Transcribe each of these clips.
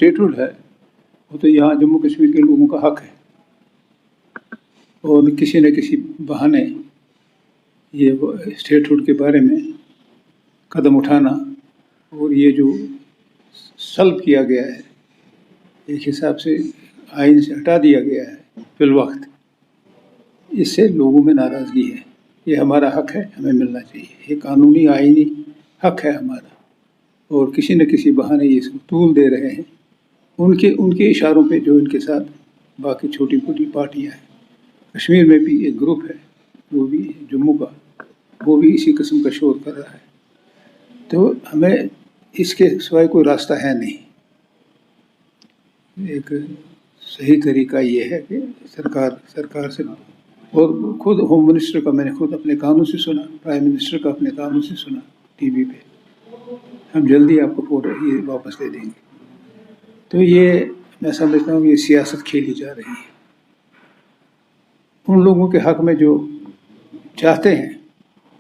Statehood है वो तो यहाँ जम्मू कश्मीर के लोगों का हक है, और किसी न किसी बहाने ये स्टेटहुड के बारे में कदम उठाना और ये जो सल्ब किया गया है, एक हिसाब से आइन से हटा दिया गया है फिल वक्त, इससे लोगों में नाराज़गी है। ये हमारा हक है, हमें मिलना चाहिए, ये कानूनी आइनी हक है हमारा, और किसी न किसी बहाने ये इसको तूल दे रहे हैं उनके इशारों पे जो इनके साथ बाकी छोटी छोटी पार्टियां हैं। कश्मीर में भी एक ग्रुप है वो भी जम्मू का, वो भी इसी किस्म का शोर कर रहा है। तो हमें इसके सिवाय कोई रास्ता है नहीं। एक सही तरीका ये है कि सरकार से, और खुद होम मिनिस्टर का मैंने खुद अपने कानों से सुना, प्राइम मिनिस्टर का अपने कानों से सुना टीवी पे, हम जल्दी आपको फोटो ये वापस दे देंगे। तो ये मैं समझता हूँ ये सियासत खेली जा रही है उन लोगों के हक में जो चाहते हैं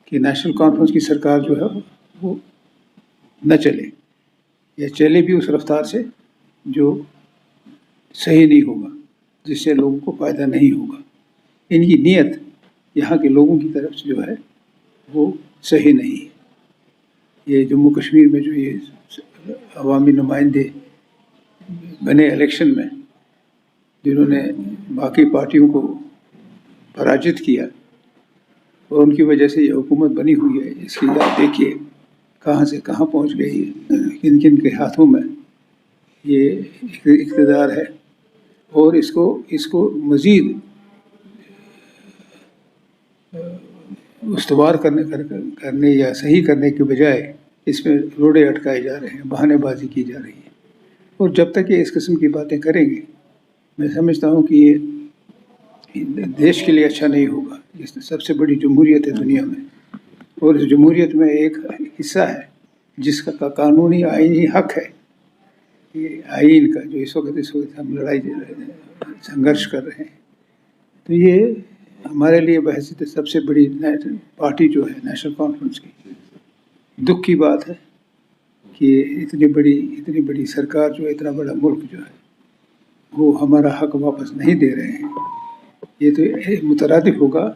कि नेशनल कॉन्फ्रेंस की सरकार जो है वो न चले, या चले भी उस रफ्तार से जो सही नहीं होगा, जिससे लोगों को फ़ायदा नहीं होगा। इनकी नीयत यहाँ के लोगों की तरफ से जो है वो सही नहीं है। ये जम्मू कश्मीर में जो ये अवामी नुमाइंदे बने इलेक्शन में, जिन्होंने बाकी पार्टियों को पराजित किया और उनकी वजह से ये हुकूमत बनी हुई है, इसकी आप देखिए कहाँ से कहाँ पहुँच गई है, किन किन के हाथों में ये इक़्तिदार है। और इसको मज़ीद उस्तवार करने या सही करने के बजाय इसमें रोड़े अटकाए जा रहे हैं, बहानेबाजी की जा रही है। और जब तक ये इस किस्म की बातें करेंगे, मैं समझता हूँ कि ये देश के लिए अच्छा नहीं होगा। ये सबसे बड़ी जमहूरियत है दुनिया में, और इस जमहूरियत में एक हिस्सा है जिसका कानूनी आइनी हक है, ये आइन का जो इस वक्त हम संघर्ष कर रहे हैं। तो ये हमारे लिए बहैसियत सबसे बड़ी पार्टी जो है नेशनल कॉन्फ्रेंस की, दुख की बात है कि इतनी बड़ी सरकार जो है, इतना बड़ा मुल्क जो है, वो हमारा हक वापस नहीं दे रहे हैं। ये तो मुतरादिफ होगा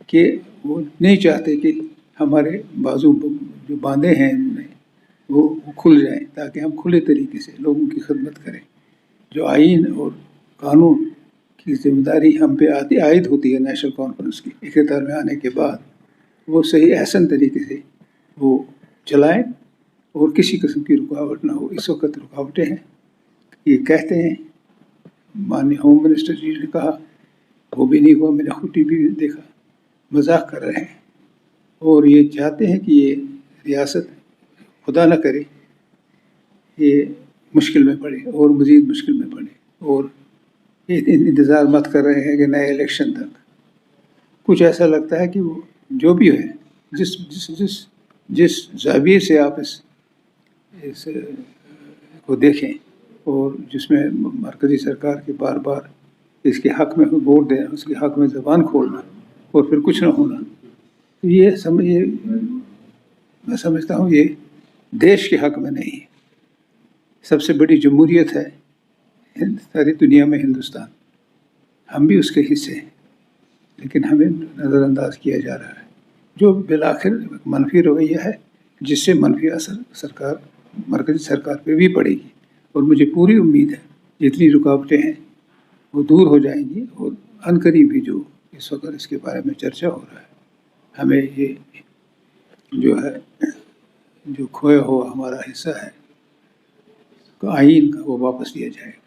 कि वो नहीं चाहते कि हमारे बाजू जो बांधे हैं इन्होंने वो खुल जाएं, ताकि हम खुले तरीके से लोगों की खिदमत करें। जो आइन और कानून की जिम्मेदारी हम पे आयद होती है नेशनल कॉन्फ्रेंस की इख्तियार में आने के बाद, वो सही अहसन तरीके से वो चलाएं और किसी किस्म की रुकावट ना हो। इस वक्त रुकावटें हैं, ये कहते हैं, माननीय होम मिनिस्टर जी ने कहा, वो भी नहीं हुआ, मैंने खुद टीवी में देखा, मजाक कर रहे हैं। और ये चाहते हैं कि ये रियासत खुदा न करे ये मुश्किल में पड़े और मज़ीद मुश्किल में पड़े, और इंतज़ार मत कर रहे हैं कि नए इलेक्शन तक। कुछ ऐसा लगता है कि वो जो भी है, जिस ज़ाविये से आप इस को देखें, और जिसमें मरकज़ी सरकार के बार बार इसके हक़ में वोट देना, उसके हक़ में ज़बान खोलना और फिर कुछ ना होना, तो ये मैं समझता हूँ ये देश के हक़ में नहीं है। सबसे बड़ी जमहूरियत है सारी दुनिया में हिंदुस्तान, हम भी उसके हिस्से हैं, लेकिन हमें नज़रअंदाज किया जा रहा है, जो बिलाखिर मनफी रवैया है, जिससे मनफी असर मरकज़ी सरकार पे भी पड़ेगी। और मुझे पूरी उम्मीद है जितनी रुकावटें हैं वो दूर हो जाएंगी, और अनकरीब भी जो इस वक्त इसके बारे में चर्चा हो रहा है, हमें ये जो है जो खोया हुआ हमारा हिस्सा है आइन का वो वापस दिया जाएगा।